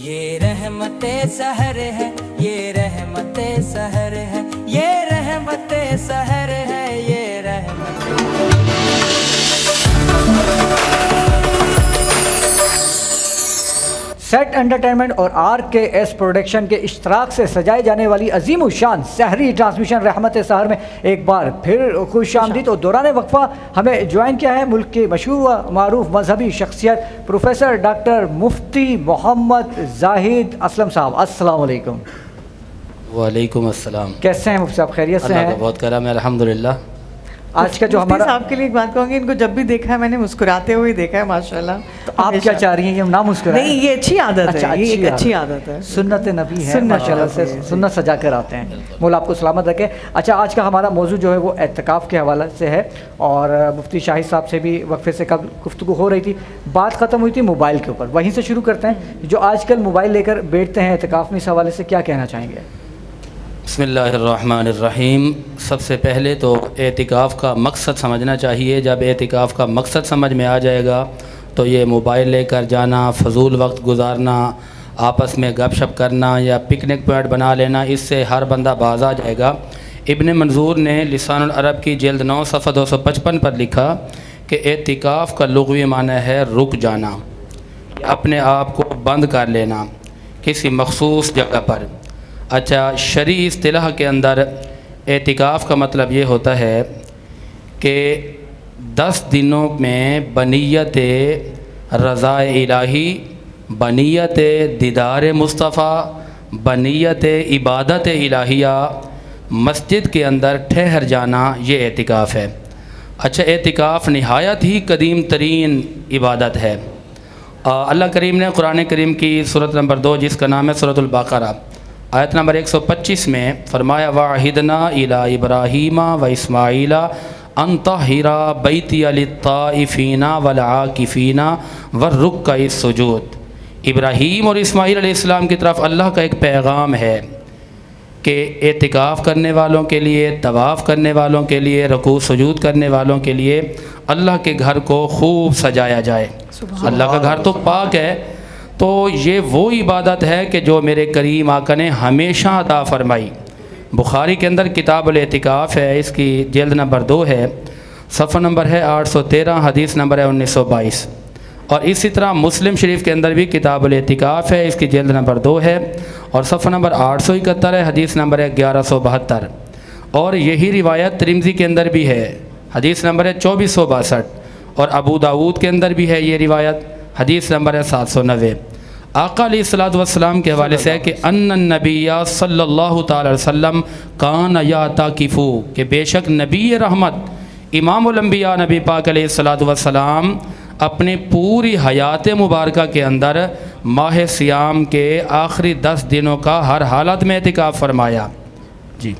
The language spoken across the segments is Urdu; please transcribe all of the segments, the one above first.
یہ رحمت سحر ہے، یہ رحمت سحر ہے، یہ رحمت سحر ہے، یہ رحمت سیٹ انٹرٹینمنٹ اور آر کے ایس پروڈکشن کے اشتراک سے سجائے جانے والی عظیم الشان سحری ٹرانسمیشن رحمت سحر میں ایک بار پھر خوش آمدید. اور دوران وقفہ ہمیں جوائن کیا ہے ملک کے مشہور و معروف مذہبی شخصیت پروفیسر ڈاکٹر مفتی محمد زاہد اسلم صاحب. السلام علیکم. وعلیکم السلام. کیسے ہیں مفتی صاحب؟ خیریت سے ہیں؟ اللہ کا بہت کرم ہے الحمدللہ. آج کا جو مفتی ہمارا صاحب کے لیے ایک بات کہوں گی، ان کو جب بھی دیکھا ہے میں نے مسکراتے ہوئے دیکھا ہے ماشاءاللہ. آپ کیا چاہ رہی ہیں کہ ہم نہ مسکرائیں؟ نہیں، یہ اچھی عادت ہے، یہ ایک اچھی عادت ہے، سنت نبی ہے، سنت ماشاءاللہ سے نبی ہے. سنت سجا کر آتے ہیں. مولا آپ کو سلامت رکھے. اچھا، آج کا ہمارا موضوع جو ہے وہ اعتکاف کے حوالے سے ہے، اور مفتی شاہد صاحب سے بھی وقفے سے قبل گفتگو ہو رہی تھی، بات ختم ہوئی تھی موبائل کے اوپر. وہیں سے شروع کرتے ہیں. جو آج کل موبائل لے کر بیٹھتے ہیں اعتکاف میں، اس حوالے سے کیا کہنا چاہیں گے؟ بسم اللہ الرحمن الرحیم. سب سے پہلے تو اعتکاف کا مقصد سمجھنا چاہیے. جب اعتکاف کا مقصد سمجھ میں آ جائے گا تو یہ موبائل لے کر جانا، فضول وقت گزارنا، آپس میں گپ شپ کرنا یا پکنک پوائنٹ بنا لینا، اس سے ہر بندہ باز آ جائے گا. ابن منظور نے لسان العرب کی جلد 9 صفحہ 255 پر لکھا کہ اعتکاف کا لغوی معنی ہے رک جانا، اپنے آپ کو بند کر لینا کسی مخصوص جگہ پر. اچھا، شرعی اصطلاح کے اندر اعتکاف کا مطلب یہ ہوتا ہے کہ 10 دنوں میں بنیت رضا الہی، بنیت دیدار مصطفیٰ، بنیت عبادت الہیہ مسجد کے اندر ٹھہر جانا، یہ اعتکاف ہے. اچھا، اعتکاف نہایت ہی قدیم ترین عبادت ہے. اللہ کریم نے قرآن کریم کی سورۃ نمبر 2 جس کا نام ہے سورۃ البقرہ، آیت نمبر 125 میں فرمایا وَعَهِدْنَا إِلَىٰ إِبْرَاهِيمَ وَإِسْمَاعِيلَ أَن طَهِّرَا بَيْتِيَ لِلطَّائِفِينَ وَالْعَاكِفِينَ وَالرُّكَّعِ السُّجُودِ. ابراہیم اور اسماعیل علیہ السلام کی طرف اللہ کا ایک پیغام ہے کہ اعتکاف کرنے والوں کے لیے، طواف کرنے والوں کے لیے، رکوع سجود کرنے والوں کے لیے اللہ کے گھر کو خوب سجایا جائے. اللہ کا گھر تو پاک ہے، تو یہ وہ عبادت ہے کہ جو میرے کریم آقا نے ہمیشہ عطا فرمائی. بخاری کے اندر کتاب الاعتکاف ہے، اس کی جلد نمبر 2 ہے، صفحہ نمبر ہے 813، حدیث نمبر ہے 1922. اور اسی طرح مسلم شریف کے اندر بھی کتاب الاعتکاف ہے، اس کی جلد نمبر 2 ہے اور صفحہ نمبر 871 ہے، حدیث نمبر ہے 1172. اور یہی روایت ترمذی کے اندر بھی ہے، حدیث نمبر ہے 2462. اور ابو داود کے اندر بھی ہے یہ روایت، حدیث نمبر ہے 790. آقا علیہ الصلوۃ والسلام کے حوالے سے ہے کہ ان النبی صلی اللہ تعالی علیہ وسلم کان یعتکف، کہ بے شک نبی رحمت امام الانبیاء نبی پاک علیہ الصلوۃ والسلام اپنے پوری حیات مبارکہ کے اندر ماہ سیام کے آخری 10 دنوں کا ہر حالت میں اعتکاف فرمایا. جی،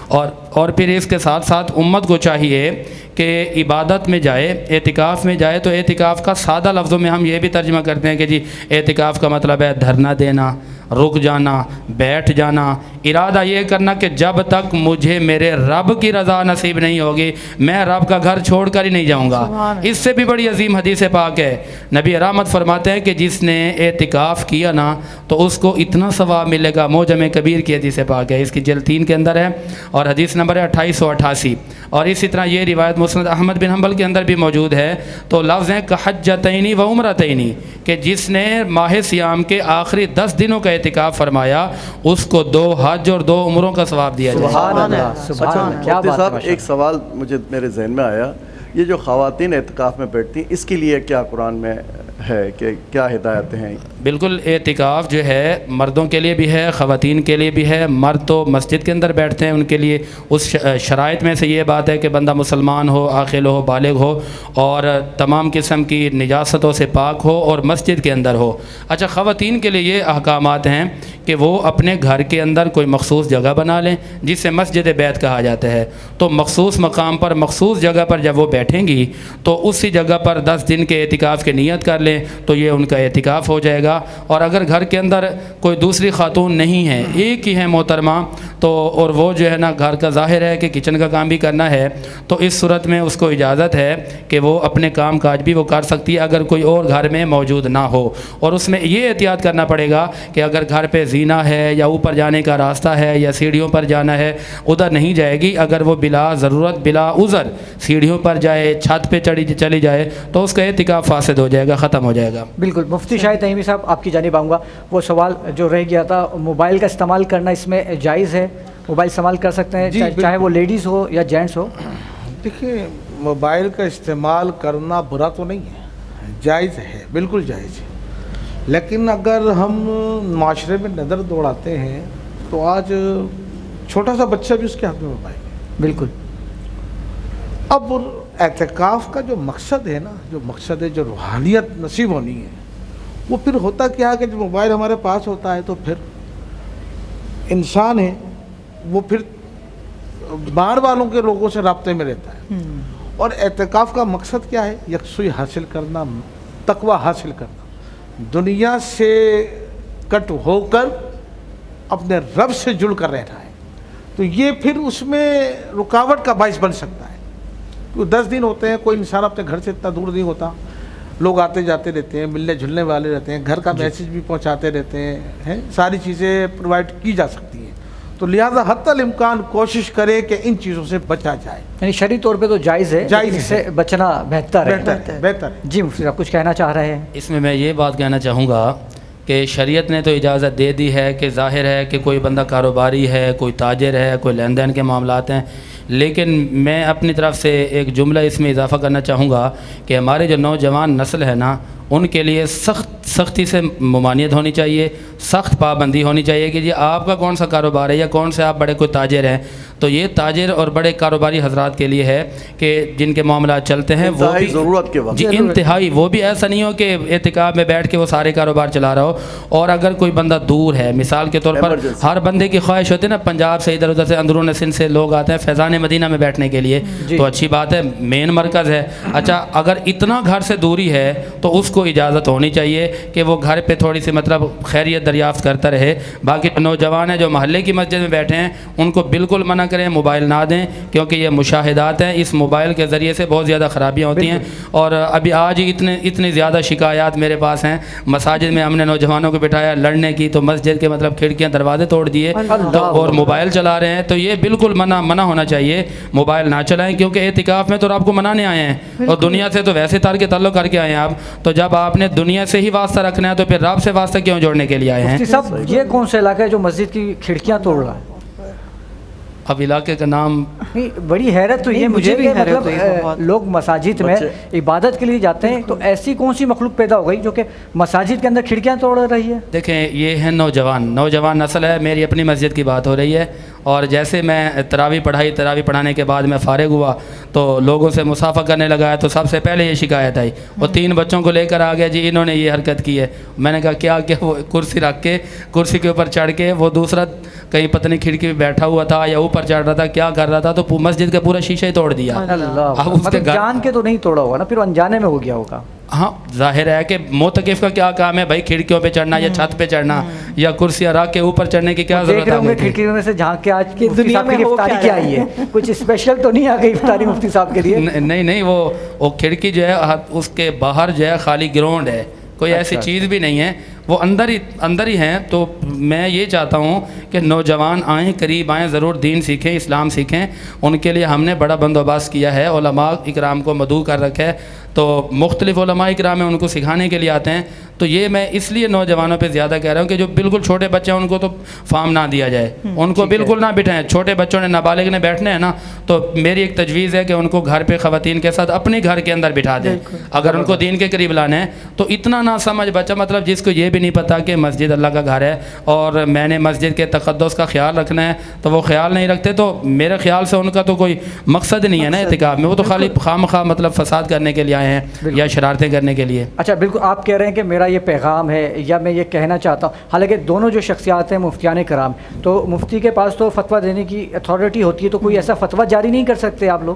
اور پھر اس کے ساتھ ساتھ امت کو چاہیے کہ عبادت میں جائے، اعتکاف میں جائے تو اعتکاف کا سادہ لفظوں میں ہم یہ بھی ترجمہ کرتے ہیں کہ جی اعتکاف کا مطلب ہے دھرنا دینا، رک جانا، بیٹھ جانا، ارادہ یہ کرنا کہ جب تک مجھے میرے رب کی رضا نصیب نہیں ہوگی میں رب کا گھر چھوڑ کر ہی نہیں جاؤں گا. اس سے بھی بڑی عظیم حدیث پاک ہے. نبی رحمت فرماتے ہیں کہ جس نے اعتکاف کیا نا تو اس کو اتنا ثواب ملے گا. موجم کبیر کی حدیث پاک ہے، اس کی جلد 3 کے اندر ہے اور حدیث نمبر ہے 2888. اور اسی طرح یہ روایت مسند احمد بن حنبل کے اندر بھی موجود ہے. تو لفظ ہیں کحجتین و عمرتین، کہ جس نے ماہ سیام کے آخری 10 دنوں کا اعتکاف فرمایا اس کو 2 حج اور 2 عمروں کا ثواب دیا جائے. سبحان اللہ، سبحان اللہ. کیا مفتی بات صاحب، ہے. ایک سوال میرے ذہن میں آیا، یہ جو خواتین اعتکاف میں بیٹھتی ہیں اس کے لیے کیا قرآن میں ہے کہ کیا ہدایتیں ہیں؟ بالکل، اعتکاف جو ہے مردوں کے لیے بھی ہے، خواتین کے لیے بھی ہے. مرد تو مسجد کے اندر بیٹھتے ہیں، ان کے لیے اس شرائط میں سے یہ بات ہے کہ بندہ مسلمان ہو، عاقل ہو، بالغ ہو اور تمام قسم کی نجاستوں سے پاک ہو اور مسجد کے اندر ہو. اچھا، خواتین کے لیے یہ احکامات ہیں کہ وہ اپنے گھر کے اندر کوئی مخصوص جگہ بنا لیں جسے مسجد بیت کہا جاتا ہے. تو مخصوص مقام پر، مخصوص جگہ پر جب وہ بیٹھیں گی تو اسی جگہ پر 10 دن کے اعتکاف کی نیت کر لیں. تو یہ ان کا اعتکاف ہو جائے گا۔ اور اگر گھر کے اندر کوئی دوسری خاتون نہیں ہے، ایک ہی ہے محترمہ، تو اور وہ جو ہے نا گھر کا ظاہر ہے کہ کچن کا کام بھی کرنا ہے، تو اس صورت میں اس کو اجازت ہے کہ وہ اپنے کام کاج بھی وہ کر سکتی ہے اگر کوئی اور گھر میں موجود نہ ہو۔ اور اس میں یہ احتیاط کرنا پڑے گا کہ اگر گھر پہ زینہ ہے یا اوپر جانے کا راستہ ہے یا سیڑھیوں پر جانا ہے، ادھر نہیں جائے گی۔ اگر وہ بلا ضرورت بلا عذر سیڑھیوں پر جائے، چھت پہ چلی جائے، تو اس کا اعتکاف فاسد ہو جائے گا، ختم ہو جائے گا۔ بالکل مفتی شاہد تیمی صاحب آپ کی جانب آؤں گا۔ وہ سوال جو رہ گیا تھا، موبائل کا استعمال کرنا اس میں جائز ہے؟ موبائل استعمال کر سکتے ہیں چاہے وہ لیڈیز ہو یا جینٹس ہو؟ دیکھیے، موبائل کا استعمال کرنا برا تو نہیں ہے، جائز ہے، بالکل جائز ہے۔ لیکن اگر ہم معاشرے میں نظر دوڑاتے ہیں تو آج چھوٹا سا بچہ بھی اس کے ہاتھ میں موبائل ہے۔ بالکل۔ اب اعتکاف کا جو مقصد ہے نا، جو مقصد ہے، جو روحانیت نصیب ہونی ہے، وہ پھر ہوتا کیا ہے کہ جب موبائل ہمارے پاس ہوتا ہے تو پھر انسان ہے وہ پھر باہر والوں کے لوگوں سے رابطے میں رہتا ہے۔ اور اعتکاف کا مقصد کیا ہے؟ یکسوئی حاصل کرنا، تقوی حاصل کرنا، دنیا سے کٹ ہو کر اپنے رب سے جڑ کر رہنا ہے۔ تو یہ پھر اس میں رکاوٹ کا باعث بن سکتا ہے۔ 10 دن ہوتے ہیں، کوئی انسان اپنے گھر سے اتنا دور نہیں ہوتا، لوگ آتے جاتے رہتے ہیں، ملنے جلنے والے رہتے ہیں، گھر کا میسیج بھی پہنچاتے رہتے ہیں، ساری چیزیں پرووائڈ کی جا سکتی ہیں۔ تو لہٰذا حتی الامکان کوشش کرے کہ ان چیزوں سے بچا جائے۔ یعنی شرعی طور پہ تو جائز ہے، جائز اس سے بچنا بہتر ہے۔ بہتر ہے۔ جی مفتی صاحب کچھ کہنا چاہ رہے ہیں؟ اس میں یہ بات کہنا چاہوں گا کہ شریعت نے تو اجازت دے دی ہے کہ ظاہر ہے کہ کوئی بندہ کاروباری ہے، کوئی تاجر ہے، کوئی لین دین کے معاملات ہیں، لیکن میں اپنی طرف سے ایک جملہ اس میں اضافہ کرنا چاہوں گا کہ ہمارے جو نوجوان نسل ہے نا، ان کے لیے سختی سے ممانعت ہونی چاہیے، سخت پابندی ہونی چاہیے کہ جی آپ کا کون سا کاروبار ہے یا کون سے آپ بڑے کوئی تاجر ہیں، تو یہ تاجر اور بڑے کاروباری حضرات کے لیے ہے کہ جن کے معاملات چلتے ہیں وہ بھی ضرورت کے وقت، جی انتہائی، وہ بھی ایسا نہیں ہو کہ اعتکاف میں بیٹھ کے وہ سارے کاروبار چلا رہا ہو۔ اور اگر کوئی بندہ دور ہے، مثال کے طور پر ہر بندے کی خواہش ہوتی ہے نا، پنجاب سے ادھر ادھر سے اندرون سندھ سے لوگ آتے ہیں فیضان مدینہ میں بیٹھنے کے لیے، تو اچھی بات ہے، مین مرکز ہے۔ اچھا اگر اتنا گھر سے دوری ہے تو اس کو اجازت ہونی چاہیے کہ وہ گھر پہ تھوڑی سی مطلب خیریت دریافت کرتا رہے۔ باقی نوجوان ہیں جو محلے کی مسجد میں بیٹھے ہیں، ان کو بالکل منع کریں، موبائل نہ دیں، کیونکہ یہ مشاہدات ہیں، اس موبائل کے ذریعے سے بہت زیادہ خرابیاں ہوتی ہیں۔ اور ابھی آج ہی اتنی زیادہ شکایات میرے پاس ہیں، مساجد میں ہم نے نوجوانوں کو بٹھایا لڑنے کی، تو مسجد کے مطلب کھڑکیاں دروازے توڑ دیے اور موبائل چلا رہے ہیں، تو یہ بالکل منع ہونا چاہیے، موبائل نہ چلائیں، کیونکہ اعتکاف میں تو آپ کو منانے آئے ہیں اور دنیا سے تو ویسے تار کے تعلق کر کے آئے ہیں آپ، تو جب آپ نے دنیا سے ہی واسطہ رکھنا ہے تو پھر رب سے واسطہ کیوں جوڑنے کے لیے آئے ہیں؟ مفتی صاحب یہ کون سا علاقہ ہے جو مسجد کی کھڑکیاں توڑ رہا ہے؟ اب علاقے کا نام بڑی حیرت تو یہ مجھے بھی مطلب لوگ مساجد میں عبادت کے لیے جاتے ہیں، تو ایسی کون سی مخلوق پیدا ہو گئی جو کہ مساجد کے اندر کھڑکیاں توڑ رہی ہے؟ دیکھیں یہ ہے نوجوان نسل ہے، میری اپنی مسجد کی بات ہو رہی ہے، اور جیسے میں تراویح پڑھانے کے بعد میں فارغ ہوا تو لوگوں سے مصافحہ کرنے لگا، تو سب سے پہلے یہ شکایت آئی، وہ 3 بچوں کو لے کر آ گیا، جی انہوں نے یہ حرکت کی ہے۔ میں نے کہا کیا وہ کرسی رکھ کے کرسی کے اوپر چڑھ کے وہ دوسرا کہیں پتہ نہیں کھڑکی پہ بیٹھا ہوا تھا یا اوپر چڑھ رہا تھا، کیا کر رہا تھا، تو مسجد کا پورا شیشہ ہی توڑ دیا۔ اللہ، مطلب جان کے تو نہیں توڑا ہوگا نا، پھر انجانے میں ہو گیا ہوگا۔ ہاں ظاہر ہے کہ معتکف کا کیا کام ہے بھائی، کھڑکیوں پہ چڑھنا یا چھت پہ چڑھنا یا کرسیاں رکھ کے اوپر چڑھنے کی کیا ضرورت ہے؟ کھڑکیوں میں سے جھانک کے آج کی دنیا میں افطاری کیا آئی ہے، کچھ اسپیشل تو نہیں آ گئی افطاری مفتی صاحب کے لیے؟ نہیں، وہ کھڑکی جو ہے اس کے باہر جو ہے خالی گراؤنڈ ہے، کوئی ایسی چیز بھی نہیں ہے، وہ اندر ہی ہیں۔ تو میں یہ چاہتا ہوں کہ نوجوان آئیں، قریب آئیں، ضرور دین سیکھیں، اسلام سیکھیں، ان کے لیے ہم نے بڑا بندوبست کیا ہے، علماء اکرام کو مدعو کر رکھا ہے، تو مختلف علماء اکرام ہیں، ان کو سکھانے کے لیے آتے ہیں۔ تو یہ میں اس لیے نوجوانوں پہ زیادہ کہہ رہا ہوں کہ جو بالکل چھوٹے بچے ہیں ان کو تو فارم نہ دیا جائے، ان کو بالکل نہ بٹھائیں۔ چھوٹے بچوں نے نابالغ نے بیٹھنے ہیں نا، تو میری ایک تجویز ہے کہ ان کو گھر پہ خواتین کے ساتھ اپنے گھر کے اندر بٹھا دیں، اگر ان کو دین کے قریب لانا ہے تو۔ اتنا نہ سمجھ بچہ مطلب جس کو یہ بھی نہیں پتا کہ مسجد اللہ کا گھر ہے اور میں نے مسجد کے تقدس کا خیال رکھنا ہے، تو وہ خیال نہیں رکھتے، تو میرے خیال سے ان کا تو کوئی مقصد نہیں ہے نا اعتکاف میں، وہ تو خالی خواہ مطلب فساد کرنے کے لیے آئے ہیں یا شرارتیں کرنے کے لیے۔ اچھا بالکل آپ کہہ رہے ہیں کہ میرا یہ پیغام ہے یا میں یہ کہنا چاہتا ہوں، حالانکہ دونوں جو شخصیات ہیں مفتیان کرام، تو مفتی کے پاس تو فتویٰ دینے کی اتھارٹی ہوتی ہے، تو کوئی ایسا فتویٰ جاری نہیں کر سکتے آپ لوگ؟